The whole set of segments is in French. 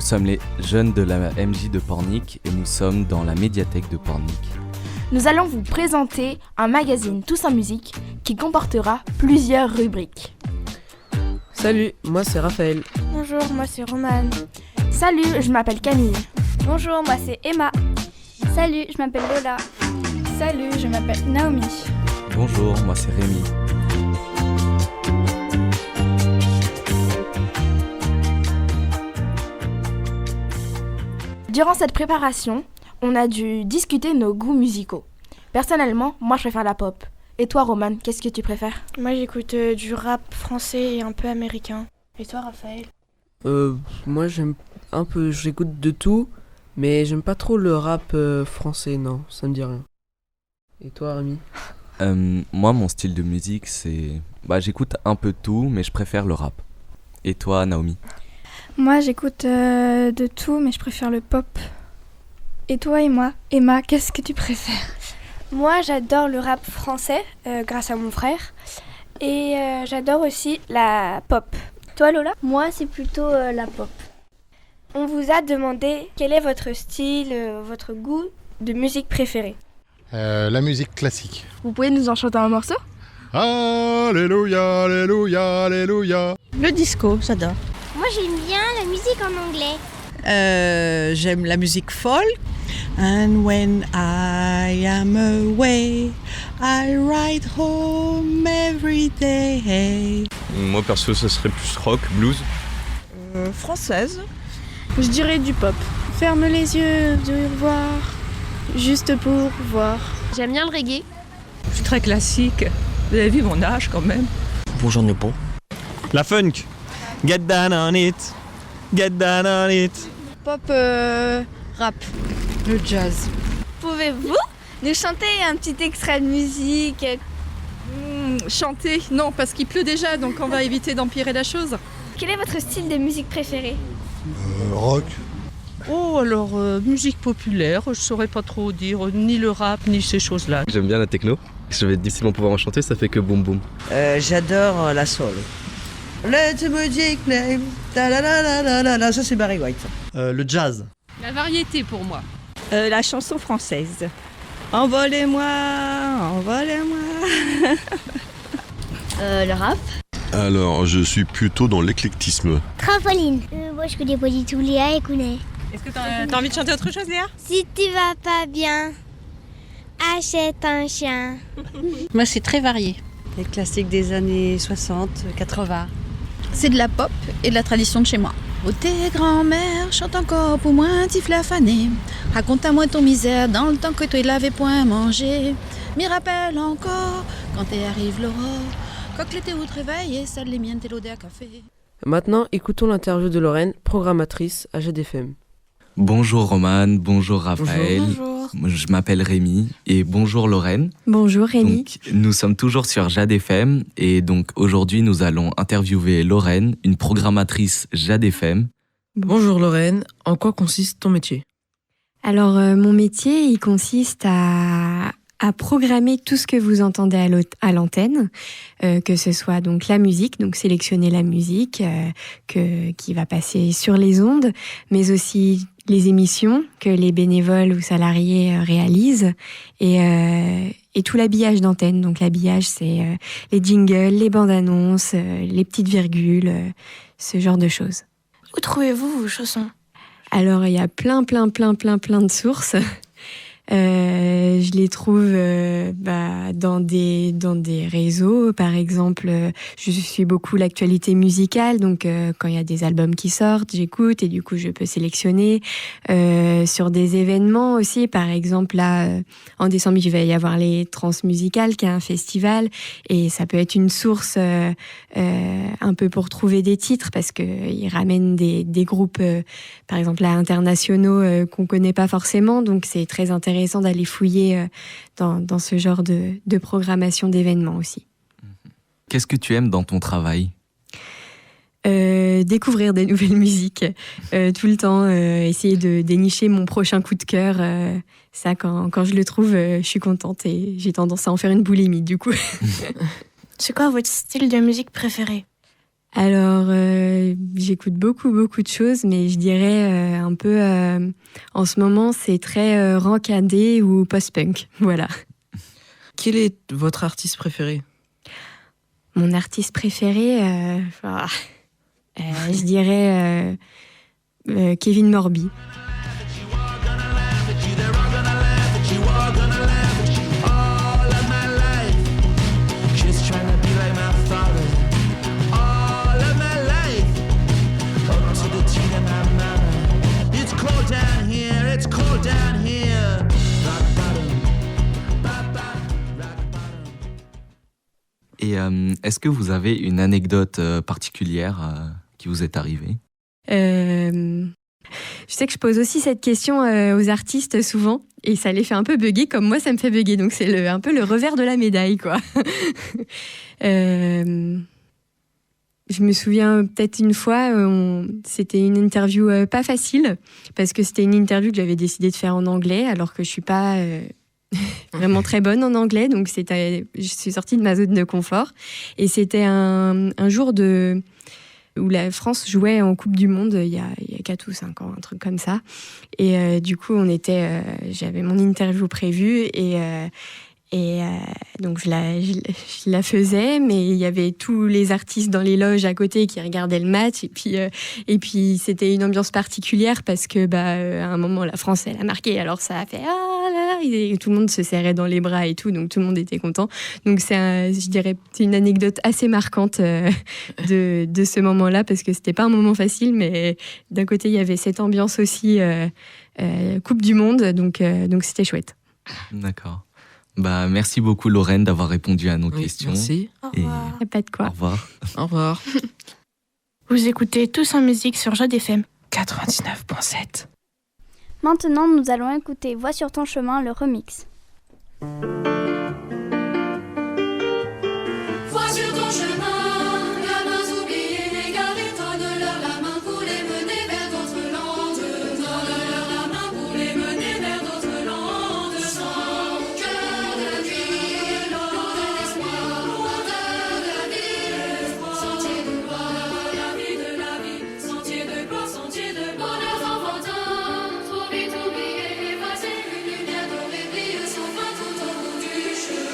sommes les jeunes de la MJ de Pornic et nous sommes dans la médiathèque de Pornic. Nous allons vous présenter un magazine Tous en musique qui comportera plusieurs rubriques. Salut, moi c'est Raphaël. Bonjour, moi c'est Romane. Salut, je m'appelle Camille. Bonjour, moi c'est Emma. Salut, je m'appelle Lola. Salut, je m'appelle Naomi. Bonjour, moi c'est Rémi. Durant cette préparation, on a dû discuter nos goûts musicaux. Personnellement, moi je préfère la pop. Et toi, Romane, qu'est-ce que tu préfères ? Moi j'écoute du rap français et un peu américain. Et toi, Raphaël ? Moi j'écoute de tout, mais j'aime pas trop le rap français, non, ça me dit rien. Et toi, Rémi ? Moi, mon style de musique, c'est... j'écoute un peu de tout, mais je préfère le rap. Et toi, Naomi ? Moi, j'écoute de tout, mais je préfère le pop. Et toi, Emma, qu'est-ce que tu préfères ? Moi, j'adore le rap français, grâce à mon frère. Et j'adore aussi la pop. Toi, Lola ? Moi, c'est plutôt la pop. On vous a demandé quel est votre style, votre goût de musique préféré. La musique classique. Vous pouvez nous en chanter un morceau ? Alléluia, alléluia, alléluia. Le disco, j'adore. Moi j'aime bien la musique en anglais. J'aime la musique folk. And when I am away, I ride home every day. Moi perso, ça serait plus rock, blues. Française. Je dirais du pop. Ferme les yeux, de voir, juste pour voir. J'aime bien le reggae. Je suis très classique. Vous avez vu mon âge quand même. Bon, j'en ai pas. La funk. Get down on it. Get down on it. Pop, rap. Le jazz. Pouvez-vous nous chanter un petit extrait de musique ? Chanter, non, parce qu'il pleut déjà, donc on va éviter d'empirer la chose. Quel est votre style de musique préféré ? Rock. Oh, alors, musique populaire, je saurais pas trop dire ni le rap, ni ces choses-là. J'aime bien la techno. Je vais difficilement pouvoir en chanter, ça fait que boum boum. J'adore la soul. Let the music play. Ça c'est Barry White. Le jazz. La variété pour moi. La chanson française. Envolez-moi, envolez-moi. Le rap. Alors, je suis plutôt dans l'éclectisme. Trampoline. Moi je connais pas du tout Léa et Kounet. Est-ce que t'as envie de chanter autre chose, Léa ? Si tu vas pas bien, achète un chien. Moi c'est très varié. Les classiques des années 60, 80. C'est de la pop et de la tradition de chez moi. Oh tes grand-mère, chante encore pour moi un petit flafané. Raconte-moi ton misère dans le temps que toi il l'avais point mangé. M'y rappelle encore quand t'es arrive l'aurore. Quand l'été où te réveille, ça les miennes t'es l'odeur café. Maintenant, écoutons l'interview de Lorraine, programmatrice à GDFM. Bonjour Romane, bonjour Raphaël. Bonjour. Je m'appelle Rémi et bonjour Lorraine. Bonjour Rémi. Donc, nous sommes toujours sur Jade FM et donc aujourd'hui nous allons interviewer Lorraine, une programmatrice Jade FM. Bonjour Lorraine, en quoi consiste ton métier ? Alors mon métier, il consiste à programmer tout ce que vous entendez à l'antenne, que ce soit donc la musique, donc sélectionner la musique qui va passer sur les ondes, mais aussi les émissions que les bénévoles ou salariés réalisent et tout l'habillage d'antenne. Donc l'habillage, c'est les jingles, les bandes annonces, les petites virgules, ce genre de choses. Où trouvez-vous vos chansons ? Alors il y a plein de sources. Je les trouve dans des réseaux. Par exemple, je suis beaucoup l'actualité musicale, donc quand il y a des albums qui sortent, j'écoute et du coup je peux sélectionner. Sur des événements aussi, par exemple là en décembre il va y avoir les Transmusicales, qui est un festival, et ça peut être une source un peu pour trouver des titres, parce que ils ramènent des groupes par exemple là internationaux qu'on connaît pas forcément, donc c'est très intéressant d'aller fouiller dans ce genre de programmation d'événements aussi. Qu'est-ce que tu aimes dans ton travail ? Découvrir des nouvelles musiques tout le temps, essayer de dénicher mon prochain coup de cœur. Ça, quand je le trouve, je suis contente et j'ai tendance à en faire une boulimie du coup. C'est quoi votre style de musique préféré ? Alors, j'écoute beaucoup de choses, mais je dirais un peu, en ce moment, c'est très rockadé ou post-punk, voilà. Quel est votre artiste préféré ? Mon artiste préféré, je dirais Kevin Morby. Et est-ce que vous avez une anecdote particulière qui vous est arrivée ? Je sais que je pose aussi cette question aux artistes souvent, et ça les fait un peu bugger, comme moi ça me fait bugger, donc c'est un peu le revers de la médaille, quoi. Je me souviens peut-être une fois, c'était une interview pas facile, parce que c'était une interview que j'avais décidé de faire en anglais, alors que je suis pas vraiment très bonne en anglais, donc je suis sortie de ma zone de confort, et c'était un jour où la France jouait en Coupe du Monde il y a 4 ou 5 ans, un truc comme ça. Et du coup, j'avais mon interview prévue et donc je la faisais, mais il y avait tous les artistes dans les loges à côté qui regardaient le match. Et puis c'était une ambiance particulière parce que à un moment, la France, elle a marqué. Alors ça a fait « Ah là !» et tout le monde se serrait dans les bras et tout, donc tout le monde était content. Donc je dirais c'est une anecdote assez marquante de ce moment-là, parce que c'était pas un moment facile, mais d'un côté, il y avait cette ambiance aussi Coupe du Monde, donc c'était chouette. D'accord. Merci beaucoup Lorraine d'avoir répondu à nos questions. Merci. Au revoir. Pas de quoi. Au revoir. Au revoir. Vous écoutez Tous en musique sur Jade FM 99.7. Maintenant, nous allons écouter Vois sur ton chemin, le remix. Vois sur ton chemin, gamins oubliés, égarés, donne-leur la main pour les mener vers d'autres landes. Donne-leur la main pour les mener vers d'autres landes. Sans cœur de vie, l'eau de l'espoir, odeur de la vie, sentier de gloire, la vie de la vie, sentier de gloire, sentier de bonheur enfantin, trop vite oublié, effacé, une lumière dorée brille sans fin tout au bout du chemin.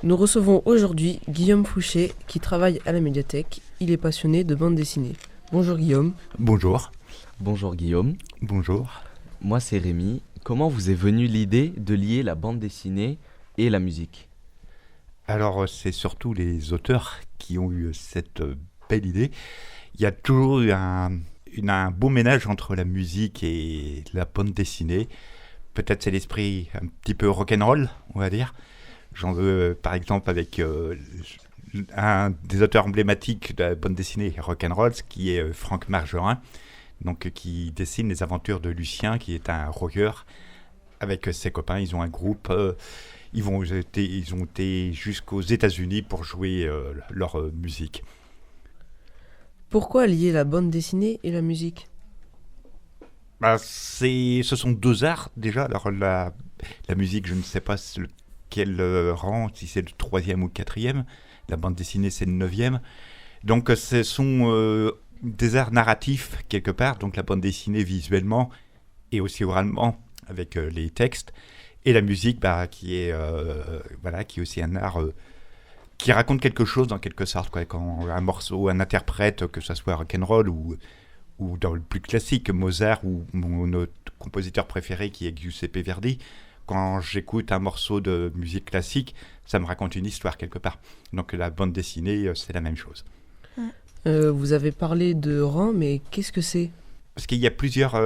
Nous recevons aujourd'hui Guillaume Fouché qui travaille à la médiathèque. Il est passionné de bande dessinée. Bonjour Guillaume. Bonjour. Bonjour Guillaume. Bonjour. Moi c'est Rémi. Comment vous est venue l'idée de lier la bande dessinée et la musique ? Alors c'est surtout les auteurs qui ont eu cette belle idée. Il y a toujours eu un beau ménage entre la musique et la bande dessinée. Peut-être c'est l'esprit un petit peu rock'n'roll, on va dire. J'en veux par exemple avec un des auteurs emblématiques de la bande dessinée rock'n'roll, qui est Franck Margerin, donc qui dessine les aventures de Lucien, qui est un rocker. Avec ses copains, ils ont un groupe. Ils ont été jusqu'aux États-Unis pour jouer leur musique. Pourquoi lier la bande dessinée et la musique ? Ce sont deux arts déjà. Alors la musique, je ne sais pas quel rang, si c'est le 3e ou le 4e. La bande dessinée, c'est le 9e. Donc ce sont des arts narratifs quelque part. Donc la bande dessinée visuellement et aussi oralement avec les textes. Et la musique qui est aussi un art qui raconte quelque chose en quelque sorte, quoi. Quand un morceau, un interprète, que ce soit rock'n'roll ou dans le plus classique, Mozart ou mon compositeur préféré qui est Giuseppe Verdi, quand j'écoute un morceau de musique classique, ça me raconte une histoire quelque part. Donc la bande dessinée, c'est la même chose. Vous avez parlé de rang, mais qu'est-ce que c'est ? Parce qu'il y a plusieurs,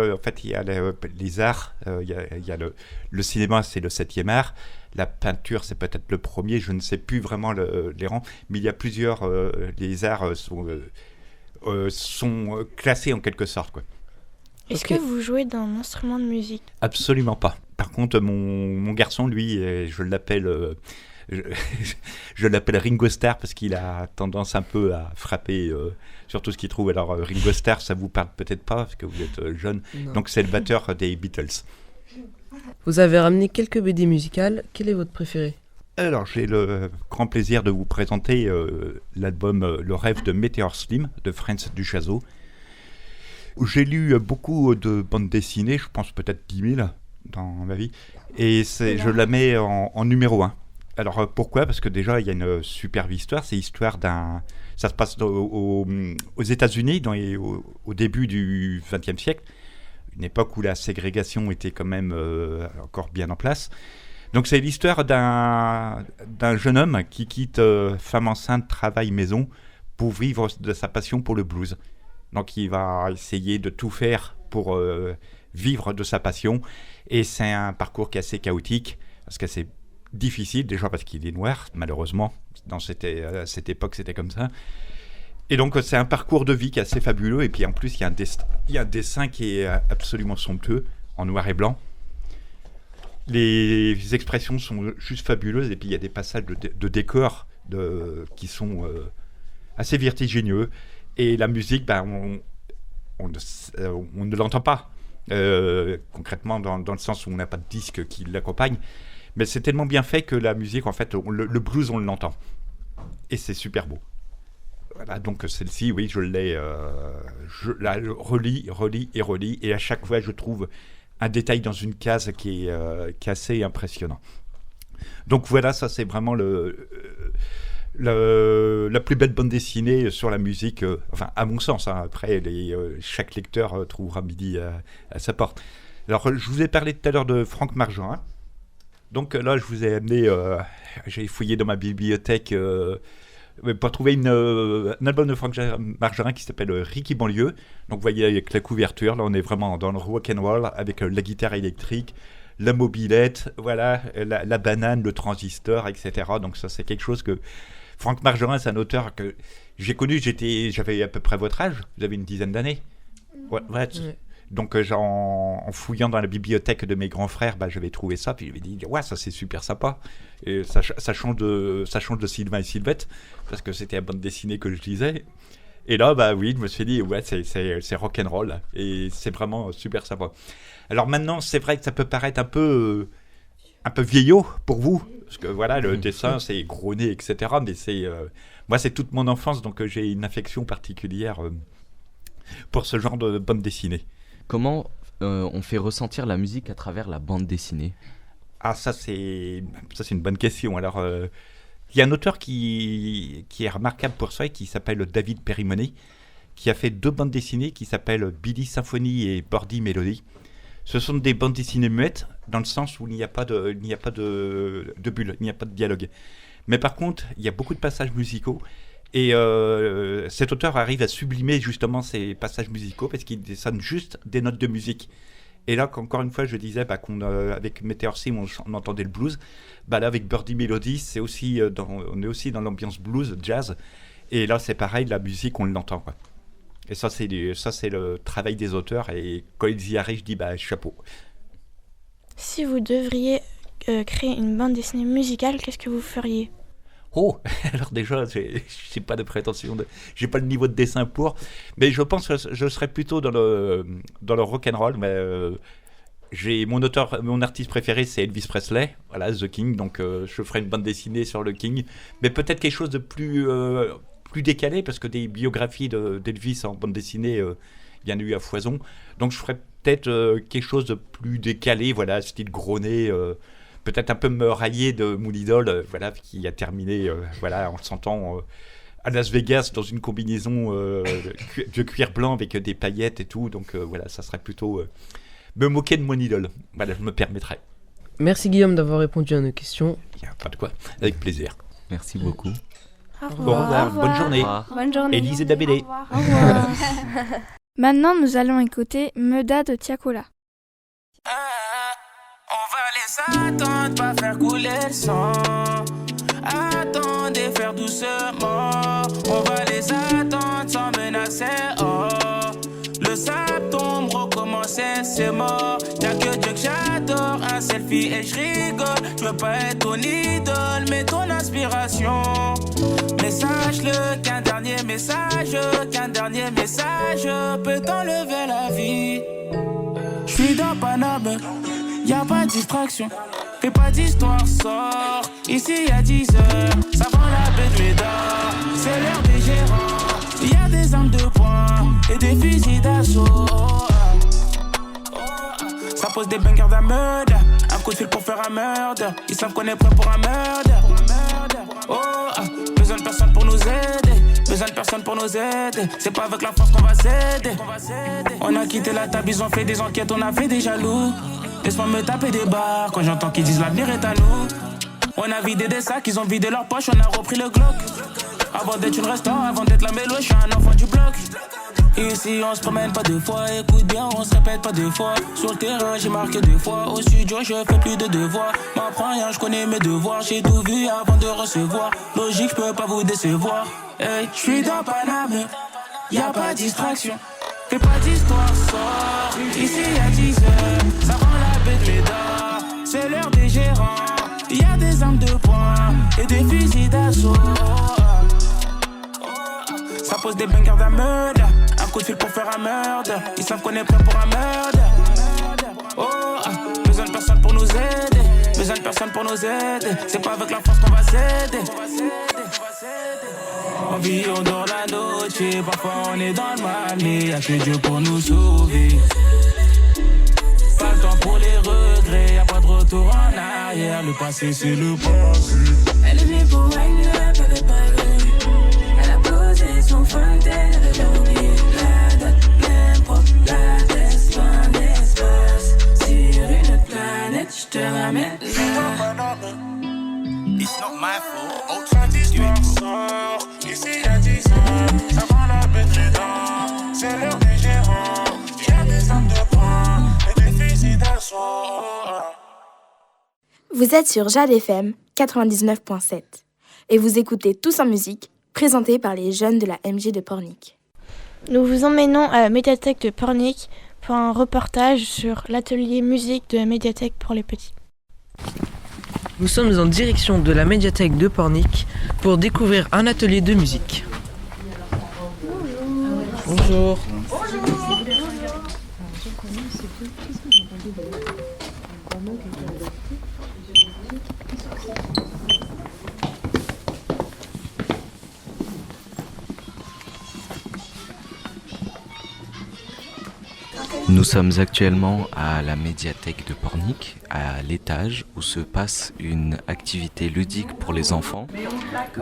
il y a les arts, il y a le cinéma, c'est le 7e art, la peinture, c'est peut-être le premier, je ne sais plus vraiment les rangs, mais il y a plusieurs, les arts sont classés en quelque sorte, quoi. Est-ce que vous jouez d'un instrument de musique ? Absolument pas. Par contre, mon garçon, lui, je l'appelle Ringo Starr parce qu'il a tendance un peu à frapper sur tout ce qu'il trouve. Alors Ringo Starr, ça vous parle peut-être pas parce que vous êtes jeune. Non. Donc c'est le batteur des Beatles. Vous avez ramené quelques BD musicales. Quel est votre préféré ? Alors j'ai le grand plaisir de vous présenter l'album Le rêve de Météor Slim de Franz Duchazot. J'ai lu beaucoup de bandes dessinées, je pense peut-être 10 000 dans ma vie, et je la mets en numéro 1. Alors pourquoi ? Parce que déjà il y a une superbe histoire, c'est l'histoire ça se passe aux États-Unis au début du XXe siècle, une époque où la ségrégation était quand même encore bien en place. Donc c'est l'histoire d'un jeune homme qui quitte femme enceinte, travail, maison pour vivre de sa passion pour le blues. Donc il va essayer de tout faire pour vivre de sa passion, et c'est un parcours qui est assez chaotique parce que c'est difficile, déjà parce qu'il est noir, malheureusement, dans cette époque c'était comme ça. Et donc c'est un parcours de vie qui est assez fabuleux, et puis en plus il y a un dessin qui est absolument somptueux, en noir et blanc. Les expressions sont juste fabuleuses, et puis il y a des passages de décors qui sont assez vertigineux, et la musique, on ne l'entend pas concrètement dans le sens où on n'a pas de disque qui l'accompagne. Mais c'est tellement bien fait que la musique, en fait, le blues, on l'entend. Et c'est super beau. Voilà, donc celle-ci, oui, je la relis. Et à chaque fois, je trouve un détail dans une case qui est assez impressionnant. Donc voilà, ça, c'est vraiment la plus belle bande dessinée sur la musique, à mon sens. Après, chaque lecteur trouvera midi à sa porte. Alors, je vous ai parlé tout à l'heure de Franck Margerin. Donc là, je vous ai amené, j'ai fouillé dans ma bibliothèque pour trouver un album de Franck Margerin qui s'appelle Ricky Banlieue. Donc vous voyez avec la couverture, là on est vraiment dans le rock'n'roll avec la guitare électrique, la mobilette, voilà, la banane, le transistor, etc. Donc ça c'est quelque chose que Franck Margerin, c'est un auteur que j'ai connu, j'avais à peu près votre âge, vous avez une dizaine d'années. Ouais. Donc en fouillant dans la bibliothèque de mes grands frères, j'avais trouvé ça, puis j'avais dit ouais, ça c'est super sympa. Et ça change de Sylvain et Sylvette, parce que c'était la bande dessinée que je lisais. Et là, oui, je me suis dit ouais, c'est rock'n'roll, et c'est vraiment super sympa. Alors maintenant, c'est vrai que ça peut paraître un peu vieillot pour vous, parce que voilà, le dessin c'est gros nez, etc. Mais moi c'est toute mon enfance, donc j'ai une affection particulière pour ce genre de bande dessinée. Comment on fait ressentir la musique à travers la bande dessinée ? Ah, ça c'est une bonne question. Alors Il y a un auteur qui est remarquable pour ça et qui s'appelle David Perimoni, qui a fait 2 bandes dessinées qui s'appellent Billy Symphony et Birdie Melody. Ce sont des bandes dessinées muettes, dans le sens où il n'y a pas de bulle, il n'y a pas de dialogue. Mais par contre, il y a beaucoup de passages musicaux, et cet auteur arrive à sublimer justement ces passages musicaux, parce qu'il sonne juste des notes de musique. Et là, encore une fois, je disais qu'avec Meteor Sim, on entendait le blues. Là, avec Birdie Melody, on est aussi dans l'ambiance blues, jazz. Et là, c'est pareil, la musique, on l'entend, quoi. Et ça, c'est le travail des auteurs. Et quand ils y arrivent, je dis chapeau. Si vous devriez créer une bande dessinée musicale, qu'est-ce que vous feriez ? Oh, alors déjà, j'ai pas de prétention, j'ai pas le niveau de dessin pour, mais je pense que je serais plutôt dans le rock'n'roll. Mais mon artiste préféré, c'est Elvis Presley, voilà, The King. Donc je ferai une bande dessinée sur le King, mais peut-être quelque chose de plus décalé, parce que des biographies d'Elvis en bande dessinée, il y en a eu à foison. Donc je ferais peut-être quelque chose de plus décalé, voilà, style Gronet, peut-être un peu me railler de mon idole, voilà, qui a terminé en sentant à Las Vegas dans une combinaison de cuir blanc avec des paillettes et tout. Donc voilà, ça serait plutôt me moquer de mon idole. Voilà, je me permettrai. Merci Guillaume d'avoir répondu à nos questions. Il n'y a pas de quoi, avec plaisir. Merci beaucoup. Au revoir. Bonne journée. Bonne journée. Élise et Dabélé. Au revoir. Maintenant, nous allons écouter Meda de Tiakola. On va les attendre, pas faire couler le sang. Attendez, faire doucement. On va les attendre sans menacer. Oh, le sable tombe, recommencer, c'est mort. Y'a que Dieu que j'adore, un selfie et je rigole. Je veux pas être ton idole, mais ton inspiration. Mais sache-le qu'un dernier message peut t'enlever la vie. J'suis dans Paname, y'a pas de distraction. Fais pas d'histoire, sors. Ici y'a 10 heures, ça vend la baie de Médard. C'est l'heure des gérants. Y'a des armes de poing et des fusils d'assaut. Ça pose des bangers d'un meurtre. Un coup de fil pour faire un meurtre. Ils savent qu'on est prêt pour un meurtre. Besoin de personne pour nous aider. Besoin de personne pour nous aider. C'est pas avec la force qu'on va s'aider. On a quitté la table, ils ont fait des enquêtes, on a fait des jaloux. Laisse-moi me taper des barres quand j'entends qu'ils disent l'avenir est à nous. On a vidé des sacs, ils ont vidé leurs poches, on a repris le Glock. Avant d'être une restaurant, avant d'être la mélo, je suis un enfant du bloc. Ici on se promène pas deux fois, écoute bien, on se répète pas deux fois. Sur le terrain j'ai marqué 2 fois, au studio je fais plus de devoirs. M'apprends rien, je connais mes devoirs, j'ai tout vu avant de recevoir. Logique, je peux pas vous décevoir. Hey, je suis dans Paname, y'a pas de distraction. Fais pas d'histoire, sors. Ici y'a 10 heures, ça rend la baie de Médard. C'est l'heure des gérants, y'a des armes de poing et des fusils d'assaut. Ça pose des bangers d'un meurtre. Un coup de fil pour faire un meurtre. Ils savent qu'on est prêt pour un meurtre. Besoin de personne pour nous aider. Besoin de personne pour nous aider. C'est pas avec la force qu'on va s'aider. On vit, on dort la noche. Parfois on est dans le mal, mais y'a que Dieu pour nous sauver. Pas le temps pour les regrets. Y'a pas de retour en arrière. Le passé c'est le passé. Elle est venue pour wine up, elle est pas venue. Son frontière, elle a oublié la date, n'importe la tête, loin d'espace. Sur une autre planète, je te ramène là. It's not my fault. Autre d'histoire sort. Ici y'a 10 ans, ça vend la baie de Médard. C'est l'heure des gérants. Y'a des armes de poing et des fusils d'assaut. Vous êtes sur Jade FM 99.7 et vous écoutez Tous en musique, présenté par les jeunes de la MJ de Pornic. Nous vous emmenons à la médiathèque de Pornic pour un reportage sur l'atelier musique de la médiathèque pour les petits. Nous sommes en direction de la médiathèque de Pornic pour découvrir un atelier de musique. Bonjour. Nous sommes actuellement à la médiathèque de Pornic, à l'étage où se passe une activité ludique pour les enfants,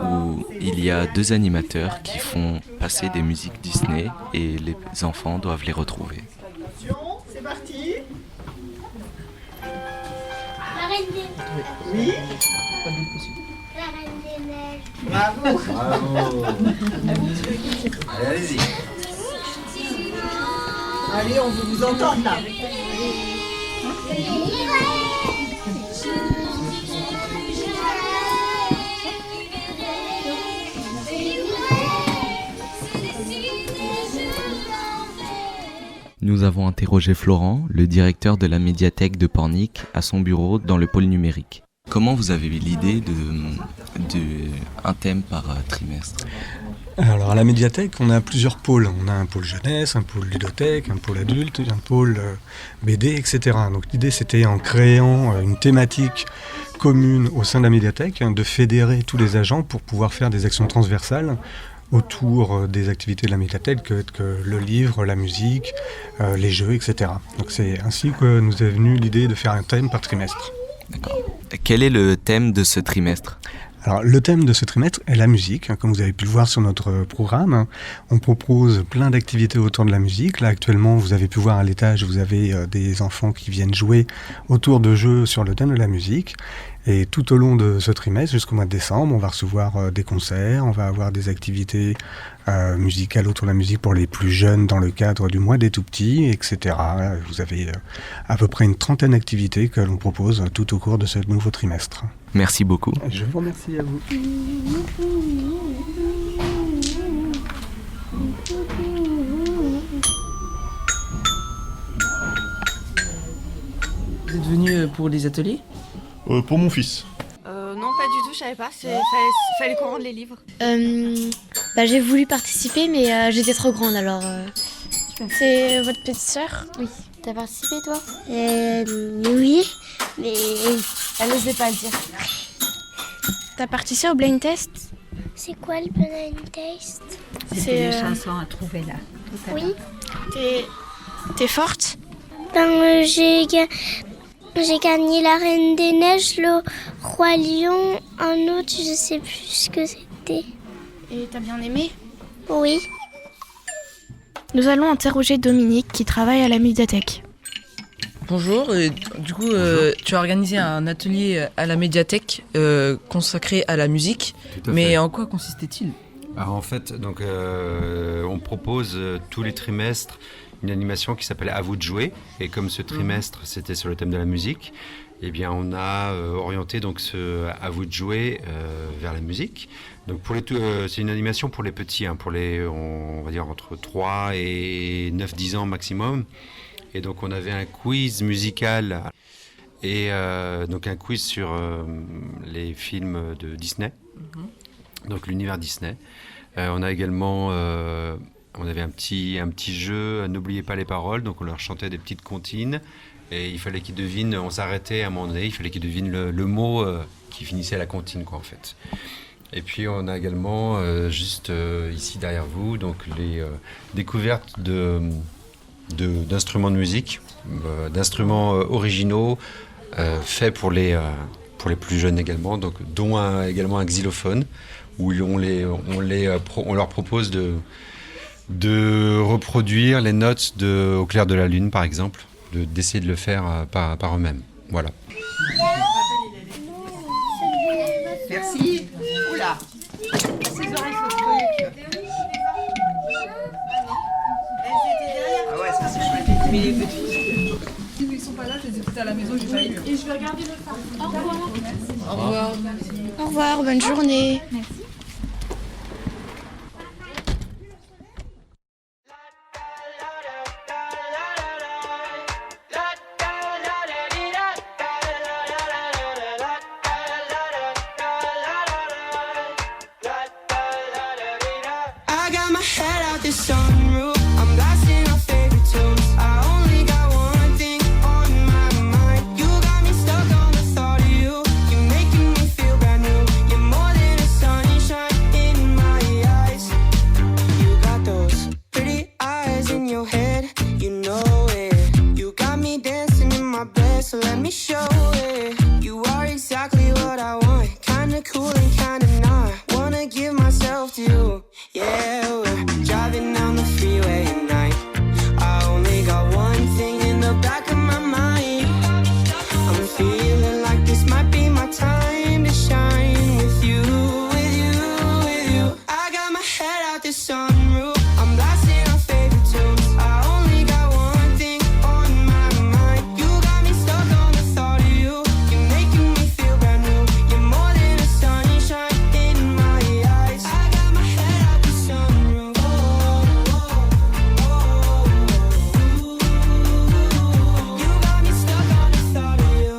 où il y a 2 animateurs qui font passer des musiques Disney et les enfants doivent les retrouver. Attention, c'est parti. La Reine des Neiges. Oui. La Reine des Neiges. Bravo. Bravo. Allez, allez-y. Allez, on veut vous entendre là. Nous avons interrogé Florent, le directeur de la médiathèque de Pornic, à son bureau dans le pôle numérique. Comment vous avez eu l'idée d'un thème par trimestre ? Alors à la médiathèque, on a plusieurs pôles. On a un pôle jeunesse, un pôle ludothèque, un pôle adulte, un pôle BD, etc. Donc l'idée c'était en créant une thématique commune au sein de la médiathèque, de fédérer tous les agents pour pouvoir faire des actions transversales autour des activités de la médiathèque, que le livre, la musique, les jeux, etc. Donc c'est ainsi que nous est venue l'idée de faire un thème par trimestre. D'accord. Quel est le thème de ce trimestre ? Alors, le thème de ce trimestre est la musique, comme vous avez pu le voir sur notre programme. On propose plein d'activités autour de la musique. Là, actuellement, vous avez pu voir à l'étage, vous avez des enfants qui viennent jouer autour de jeux sur le thème de la musique. Et tout au long de ce trimestre, jusqu'au mois de décembre, on va recevoir des concerts, on va avoir des activités musicales autour de la musique pour les plus jeunes dans le cadre du mois des tout-petits, etc. Vous avez à peu près une 30aine d'activités que l'on propose tout au cours de ce nouveau trimestre. Merci beaucoup. Je vous remercie à vous. Vous êtes venu pour des ateliers ? Pour mon fils. Non, pas du tout, je savais pas. Fallait qu'on rende les livres. J'ai voulu participer, mais j'étais trop grande alors. C'est votre petite sœur ? Oui. T'as participé toi ? Oui, mais Elle n'osait pas le dire. T'as participé au blind test ? c'est quoi le blind test? C'est des chansons à trouver là. Oui. T'es forte ? J'ai gagné la Reine des Neiges, le Roi Lion, un autre, je sais plus ce que c'était. Et t'as bien aimé ? Oui. Nous allons interroger Dominique qui travaille à la médiathèque. Bonjour, du coup tu as organisé un atelier à la médiathèque consacré à la musique, mais en quoi consistait-il ? Alors en fait, donc, on propose tous les trimestres une animation qui s'appelle « À vous de jouer ». Et comme ce trimestre, c'était sur le thème de la musique, eh bien, on a orienté donc, ce « À vous de jouer » vers la musique. Donc c'est une animation pour les petits, pour les, on va dire entre 3 et 9-10 ans maximum. Et donc on avait un quiz musical et donc un quiz sur les films de Disney, donc l'univers Disney. On a également... on avait un petit jeu, n'oubliez pas les paroles, donc on leur chantait des petites comptines et il fallait qu'ils devinent, on s'arrêtait à un moment donné, il fallait qu'ils devinent le mot qui finissait la comptine, quoi, en fait. Et puis on a également, juste ici derrière vous, donc les découvertes d'instruments de musique, d'instruments originaux, faits pour les plus jeunes également, donc, dont également un xylophone, où on leur propose de reproduire les notes Au clair de la lune, par exemple, d'essayer de le faire par eux-mêmes. Voilà. Merci. Oula. Ses oreilles font truc. Ah ouais, ça c'est chouette. Mais les petits. Si ils sont pas là, je les ai peut-être à la maison, j'ai pas eu. Et je vais regarder le phare. Au revoir. Au revoir. Au revoir, bonne journée. Merci. Pretty eyes in your head, you know it. so let me show it. You are exactly what I want, kinda cool and kinda not. Wanna give myself to you, yeah. We're driving down the freeway at night. I only got one thing in the back of my mind. I'm feeling like this might be my time to shine with you, with you, with you. I got my head out the sunroof, I'm blasting our favorite tunes. I only got one thing on my mind. You got me stuck on the thought of you. You're making me feel brand new. You're more than a sunshine in my eyes. I got my head out the sunroof. You got me stuck on the thought of you.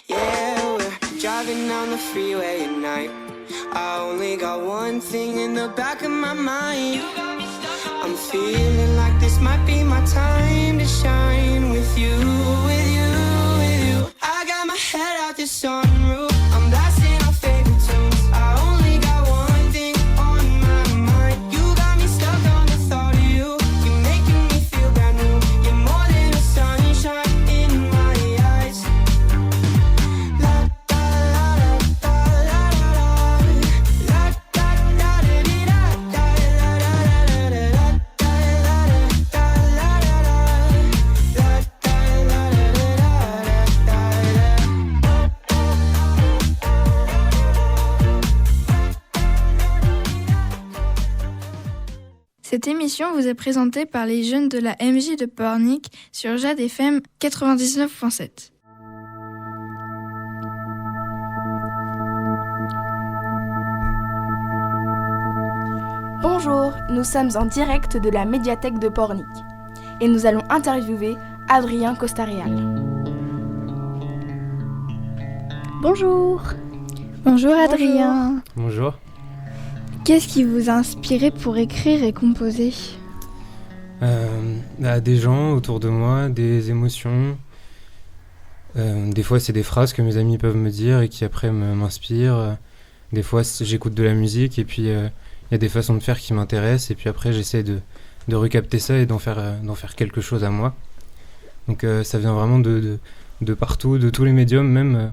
Yeah, we're driving down the freeway at night. I only got one thing in the back of my mind. I'm feeling like this might be my time to shine with you, with you, with you. I got my head out the sunroof, I'm blasting our favorite tunes. I only got one thing on my mind. You got me stuck on the thought of you. You're making me feel brand new. You're more than a sunshine in my eyes. La da la da la la la la da da da dee da da la la la la da la la la Cette émission vous est présentée par les jeunes de la MJ de Pornic sur Jade FM 99.7. Bonjour, nous sommes en direct de la médiathèque de Pornic et nous allons interviewer Adrien Costareal. Bonjour. Bonjour Adrien. Bonjour. Qu'est-ce qui vous a inspiré pour écrire et composer ? Des gens autour de moi, des émotions. Des fois, c'est des phrases que mes amis peuvent me dire et qui après m'inspirent. Des fois, j'écoute de la musique et puis il y a des façons de faire qui m'intéressent et puis après, j'essaie de recapter ça et d'en faire quelque chose à moi. Donc ça vient vraiment de partout, de tous les médiums. Même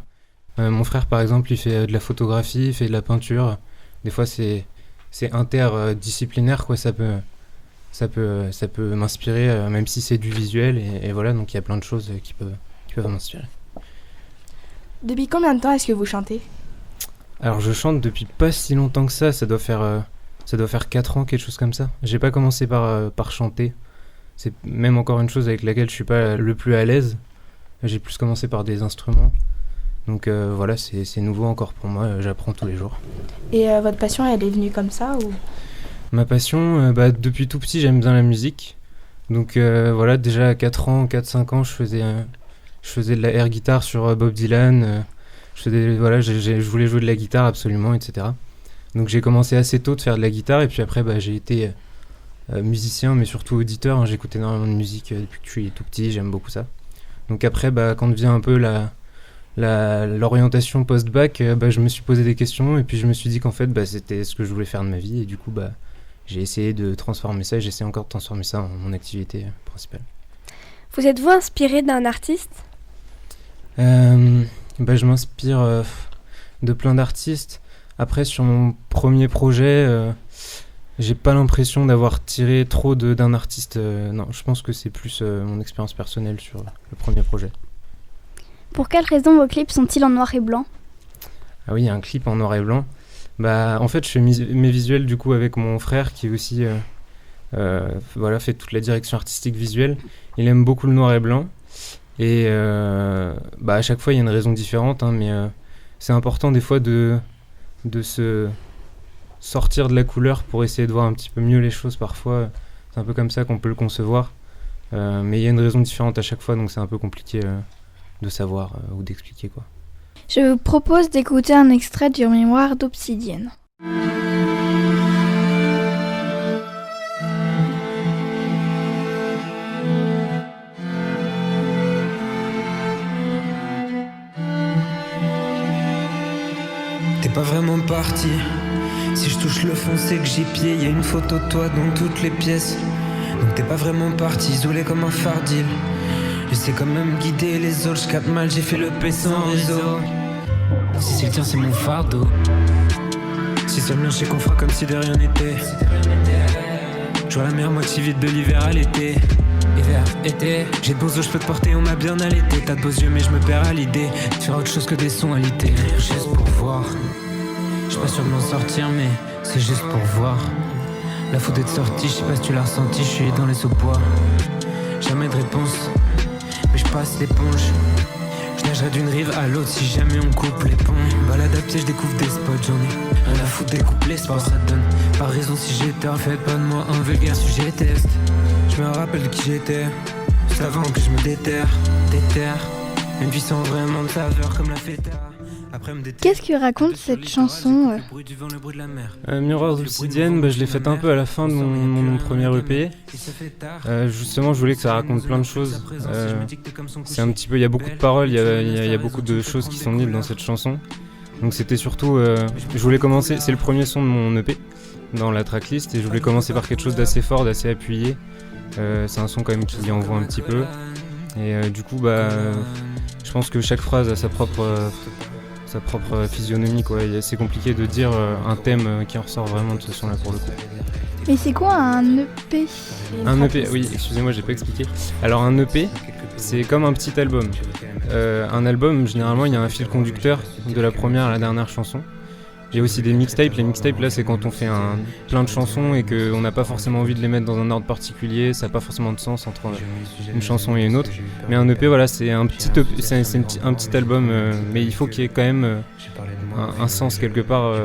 mon frère, par exemple, il fait de la photographie, il fait de la peinture. Des fois, c'est interdisciplinaire, quoi. Ça peut m'inspirer, même si c'est du visuel. Et voilà, donc il y a plein de choses qui peuvent m'inspirer. Depuis combien de temps est-ce que vous chantez ? Alors, je chante depuis pas si longtemps que ça. Ça doit faire 4 ans, quelque chose comme ça. J'ai pas commencé par chanter. C'est même encore une chose avec laquelle je suis pas le plus à l'aise. J'ai plus commencé par des instruments. Donc voilà, c'est nouveau encore pour moi, j'apprends tous les jours. Et votre passion, elle est venue comme ça ou... Ma passion, depuis tout petit, j'aime bien la musique. Donc voilà, déjà à 4-5 ans, je faisais de la air guitare sur Bob Dylan. Je voulais jouer de la guitare absolument, etc. Donc j'ai commencé assez tôt de faire de la guitare et puis après j'ai été musicien, mais surtout auditeur. Hein. J'écoute énormément de musique depuis que je suis tout petit, j'aime beaucoup ça. Donc après, quand vient un peu l'orientation post-bac, je me suis posé des questions et puis je me suis dit qu'en fait c'était ce que je voulais faire de ma vie et du coup j'ai essayé de transformer ça et j'essaie encore de transformer ça en mon activité principale. Vous êtes-vous inspiré d'un artiste ? Je m'inspire de plein d'artistes. Après, sur mon premier projet, j'ai pas l'impression d'avoir tiré trop d'un artiste. Non, je pense que c'est plus mon expérience personnelle sur le premier projet. Pour quelles raisons vos clips sont-ils en noir et blanc ? Ah oui, il y a un clip en noir et blanc. En fait, je fais mes visuels du coup avec mon frère qui aussi fait toute la direction artistique visuelle. Il aime beaucoup le noir et blanc. Et à chaque fois, il y a une raison différente, hein, mais c'est important des fois de se sortir de la couleur pour essayer de voir un petit peu mieux les choses parfois. C'est un peu comme ça qu'on peut le concevoir. Mais il y a une raison différente à chaque fois, donc c'est un peu compliqué de savoir ou d'expliquer, quoi. Je vous propose d'écouter un extrait du Mémoire d'Obsidienne. vraiment parti. Si je touche le fond, c'est que j'y pied. Y a une photo de toi dans toutes les pièces. Donc t'es pas vraiment parti, isolé comme un fardil. Je sais quand même guider les autres, je capte mal, j'ai fait le P sans réseau. Si c'est le tien, c'est mon fardeau. Si seulement je sais qu'on fera comme si de rien n'était. Je vois la mer moitié vide de l'hiver à l'été. Hiver, été, j'ai de beaux os, je peux te porter, on m'a bien allaité. T'as de beaux yeux mais je me perds à l'idée de faire autre chose que des sons à l'ité. Juste pour voir, je suis pas sûr de m'en sortir mais c'est juste pour voir. La faute d'être sortie, je sais pas si tu l'as ressenti, je suis dans les sous-bois. Jamais de réponse, mais je passe l'éponge. Je nagerai d'une rive à l'autre si jamais on coupe les ponts. Balade à pied, je découvre des spots, j'en ai rien à foutre des couplets, c'est pas ça donne. Pas raison si j'ai tort, faites pas de moi un vulgaire sujet test. Je me rappelle de qui j'étais, juste avant que je me déterre. Une vie sans vraiment de saveur comme la feta. Qu'est-ce que raconte cette chanson Miroirs d'Obsidienne, je l'ai faite un peu à la fin de mon premier EP. Justement, je voulais que ça raconte plein de choses. C'est un petit peu, il y a beaucoup de paroles, il y a beaucoup de choses qui sont dites dans cette chanson. Donc c'était surtout, je voulais commencer, c'est le premier son de mon EP dans la tracklist, et je voulais commencer par quelque chose d'assez fort, d'assez appuyé. C'est un son quand même qui envoie un petit peu. Et du coup, je pense que chaque phrase a sa propre physionomie, quoi. C'est compliqué de dire un thème qui en ressort vraiment de ce son-là pour le coup. Mais c'est quoi un EP? Un EP, oui, excusez-moi, j'ai pas expliqué. Alors un EP, c'est comme un petit album. Un album, généralement, il y a un fil conducteur de la première à la dernière chanson. Il y a aussi des mixtapes. Les mixtapes, là, c'est quand on fait plein de chansons et qu'on n'a pas forcément envie de les mettre dans un ordre particulier. Ça n'a pas forcément de sens entre une chanson et une autre. Mais un EP, voilà, c'est un petit album, mais il faut qu'il y ait quand même un sens quelque part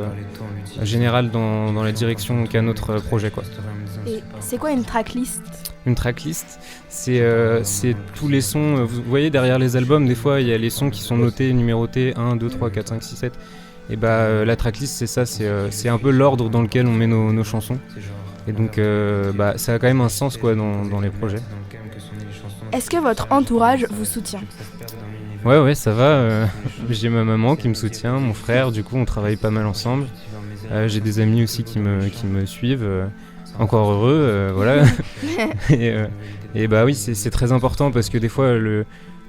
général dans la direction qu'a notre projet, quoi. Et c'est quoi une tracklist? Une tracklist, c'est tous les sons. Vous voyez, derrière les albums, des fois, il y a les sons qui sont notés, numérotés 1, 2, 3, 4, 5, 6, 7. Et la tracklist, c'est ça, c'est un peu l'ordre dans lequel on met nos chansons. Et donc ça a quand même un sens, quoi, dans les projets. Est-ce que votre entourage vous soutient? Ouais, ça va. J'ai ma maman qui me soutient, mon frère, du coup on travaille pas mal ensemble. J'ai des amis aussi qui me suivent. Encore heureux, voilà. et oui, c'est très important parce que des fois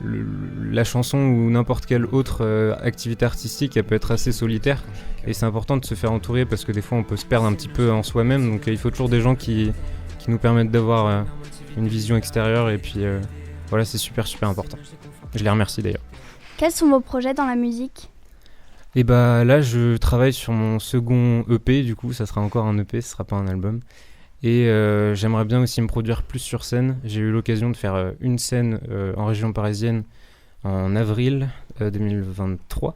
la chanson ou n'importe quelle autre activité artistique, elle peut être assez solitaire, et c'est important de se faire entourer parce que des fois on peut se perdre un petit peu en soi-même, donc il faut toujours des gens qui nous permettent d'avoir une vision extérieure, et puis voilà, c'est super important. Je les remercie d'ailleurs. Quels sont vos projets dans la musique? Et là je travaille sur mon second EP, du coup ça sera encore un EP, ce sera pas un album. Et j'aimerais bien aussi me produire plus sur scène. J'ai eu l'occasion de faire une scène en région parisienne en avril 2023,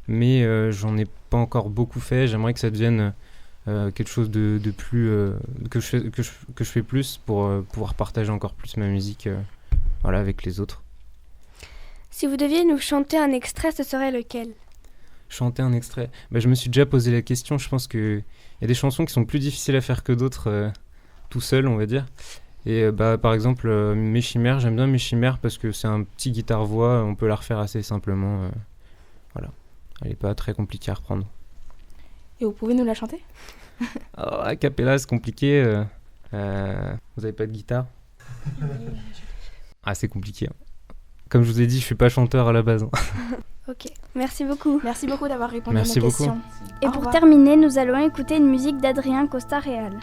mais j'en ai pas encore beaucoup fait. J'aimerais que ça devienne quelque chose de plus que je fais plus pour pouvoir partager encore plus ma musique avec les autres. Si vous deviez nous chanter un extrait, ce serait lequel? Chanter un extrait, je me suis déjà posé la question. Je pense qu'il y a des chansons qui sont plus difficiles à faire que d'autres tout seul, on va dire. Et par exemple, Mes Chimères, j'aime bien Mes Chimères parce que c'est un petit guitare-voix, on peut la refaire assez simplement. Voilà, elle n'est pas très compliquée à reprendre. Et vous pouvez nous la chanter? A cappella, c'est compliqué. Vous n'avez pas de guitare? C'est compliqué. Comme je vous ai dit, je suis pas chanteur à la base. Ok, merci beaucoup. Merci beaucoup d'avoir répondu à nos questions. Et pour terminer, nous allons écouter une musique d'Adrien Costa Real.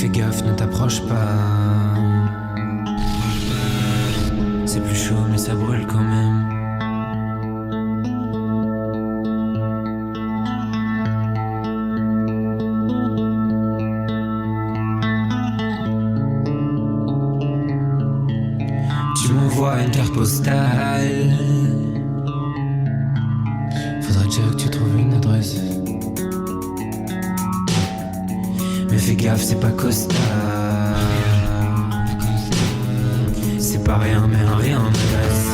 fais gaffe, ne t'approche pas. C'est plus chaud mais ça brûle quand même. Tu m'envoies une carte postale. Faudrait déjà que tu trouves une adresse. Mais fais gaffe, c'est pas Costa. C'est pas rien, mais un rien m'intéresse.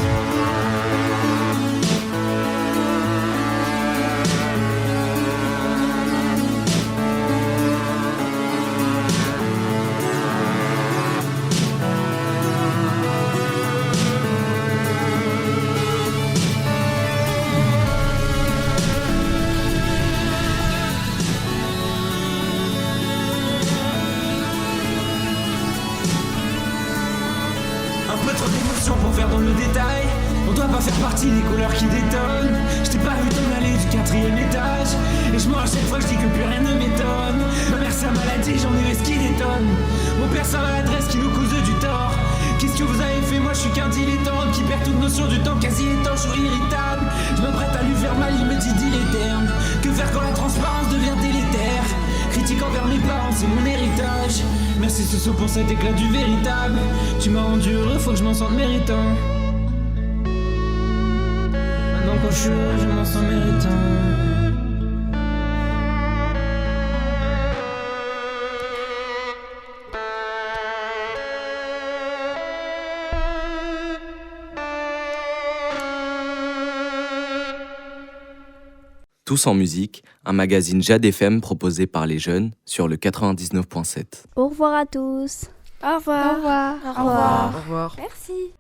Pour faire dans le détail, on doit pas faire partie des couleurs qui détonnent. Je t'ai pas vu t'en aller du 4e étage. Et je mens à chaque fois que je dis que plus rien ne m'étonne. Ma mère sa maladie, j'en ai eu ce qui détonne. Mon père sa maladresse qui nous cause du tort. Qu'est-ce que vous avez fait? Moi je suis qu'un dilettante qui perd toute notion du temps, quasi étanche ou irritable. Je m'apprête à lui faire mal, il me dit les termes. Que faire quand la transparence devient délétère? Critique envers mes parents, c'est mon héritage. Merci ce saut pour cet éclat du véritable. Tu m'as rendu heureux, faut que je m'en sente méritant. Maintenant quand je suis heureux, je m'en sens méritant. Tous en musique, un magazine Jade FM proposé par les jeunes sur le 99.7. Au revoir à tous. Au revoir. Au revoir. Au revoir. Merci.